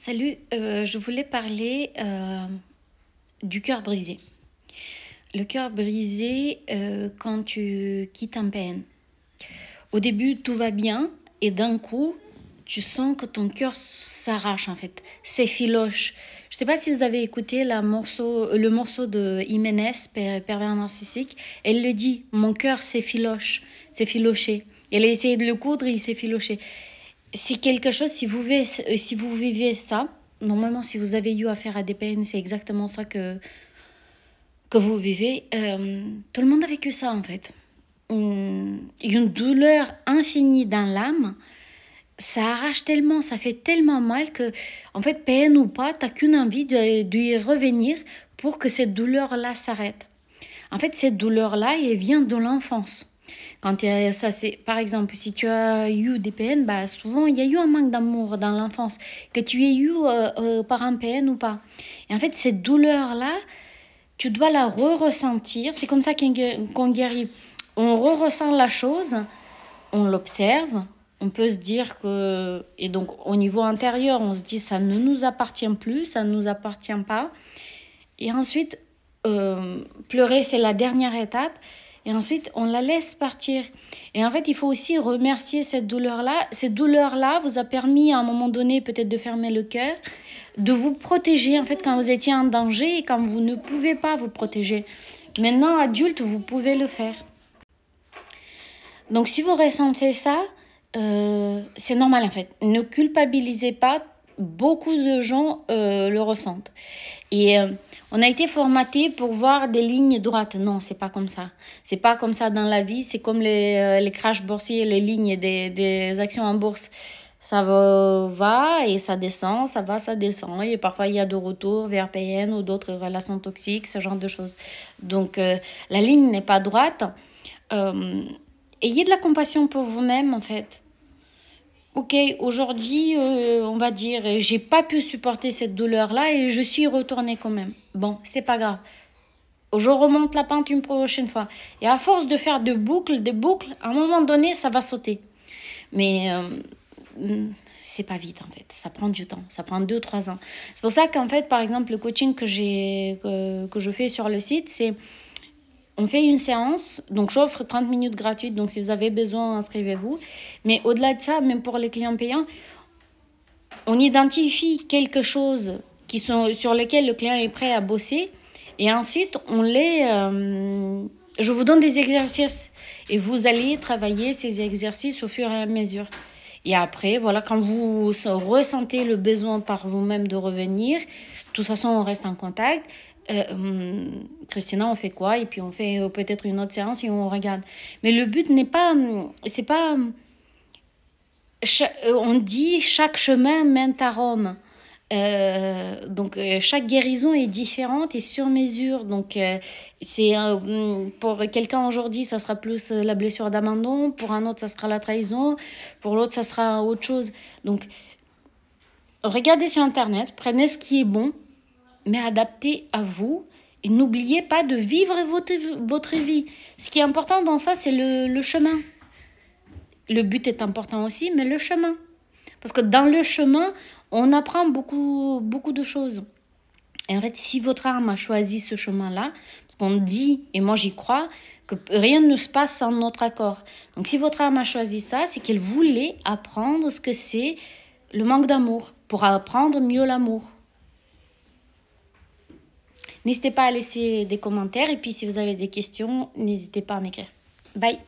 Salut, je voulais parler du cœur brisé. Le cœur brisé quand tu quittes un PN. Au début, tout va bien et d'un coup, tu sens que ton cœur s'arrache en fait, s'effiloche. Je ne sais pas si vous avez écouté le morceau de Jiménez, Pervers narcissique. Elle le dit, mon cœur s'effiloché. Elle a essayé de le coudre, il s'est filoché. C'est quelque chose, si vous vivez ça, normalement, si vous avez eu affaire à des peines, c'est exactement ça que vous vivez. Tout le monde a vécu ça, en fait. Une douleur infinie dans l'âme, ça arrache tellement, ça fait tellement mal que, en fait, peine ou pas, t'as qu'une envie d'y revenir pour que cette douleur-là s'arrête. En fait, cette douleur-là, elle vient de l'enfance. Quand ça, c'est, par exemple, si tu as eu des PN, bah, souvent, il y a eu un manque d'amour dans l'enfance, que tu aies eu par un PN ou pas. Et en fait, cette douleur-là, tu dois la re-ressentir. C'est comme ça qu'on guérit. On re-ressent la chose, on l'observe, on peut se dire que... Et donc, au niveau intérieur, on se dit, ça ne nous appartient plus, ça ne nous appartient pas. Et ensuite, pleurer, c'est la dernière étape. Et ensuite, on la laisse partir. Et en fait, il faut aussi remercier cette douleur-là. Cette douleur-là vous a permis, à un moment donné, peut-être de fermer le cœur, de vous protéger, en fait, quand vous étiez en danger et quand vous ne pouvez pas vous protéger. Maintenant, adulte, vous pouvez le faire. Donc, si vous ressentez ça, c'est normal, en fait. Ne culpabilisez pas. Beaucoup de gens le ressentent. Et on a été formaté pour voir des lignes droites. Non, c'est pas comme ça. C'est pas comme ça dans la vie. C'est comme les crashs boursiers, les lignes des actions en bourse. Ça va et ça descend, ça va, ça descend. Et parfois, il y a de retour vers PN ou d'autres relations toxiques, ce genre de choses. Donc, la ligne n'est pas droite. Ayez de la compassion pour vous-même, en fait. Ok, aujourd'hui, on va dire, j'ai pas pu supporter cette douleur-là et je suis retournée quand même. Bon, c'est pas grave. Je remonte la pente une prochaine fois. Et à force de faire des boucles, à un moment donné, ça va sauter. Mais c'est pas vite, en fait. Ça prend du temps. Ça prend 2-3 ans. C'est pour ça qu'en fait, par exemple, le coaching que je fais sur le site, c'est... On fait une séance, donc j'offre 30 minutes gratuites, donc si vous avez besoin, inscrivez-vous. Mais au-delà de ça, même pour les clients payants, on identifie quelque chose sur lequel le client est prêt à bosser et ensuite, je vous donne des exercices et vous allez travailler ces exercices au fur et à mesure. Et après, voilà, quand vous ressentez le besoin par vous-même de revenir, de toute façon, on reste en contact. Christina, on fait quoi? Et puis on fait peut-être une autre séance et on regarde. Mais le but n'est pas... C'est pas... On dit chaque chemin mène à Rome. Donc chaque guérison est différente et sur mesure. Donc c'est pour quelqu'un aujourd'hui ça sera plus la blessure d'abandon, pour un autre ça sera la trahison, pour l'autre ça sera autre chose. Donc regardez sur internet, prenez ce qui est bon, mais adaptez à vous et n'oubliez pas de vivre votre vie. Ce qui est important dans ça, c'est le chemin. Le but est important aussi, mais le chemin. Parce que dans le chemin, on apprend beaucoup, beaucoup de choses. Et en fait, si votre âme a choisi ce chemin-là, parce qu'on dit, et moi j'y crois, que rien ne se passe sans notre accord. Donc si votre âme a choisi ça, c'est qu'elle voulait apprendre ce que c'est le manque d'amour, pour apprendre mieux l'amour. N'hésitez pas à laisser des commentaires, et puis si vous avez des questions, n'hésitez pas à m'écrire. Bye!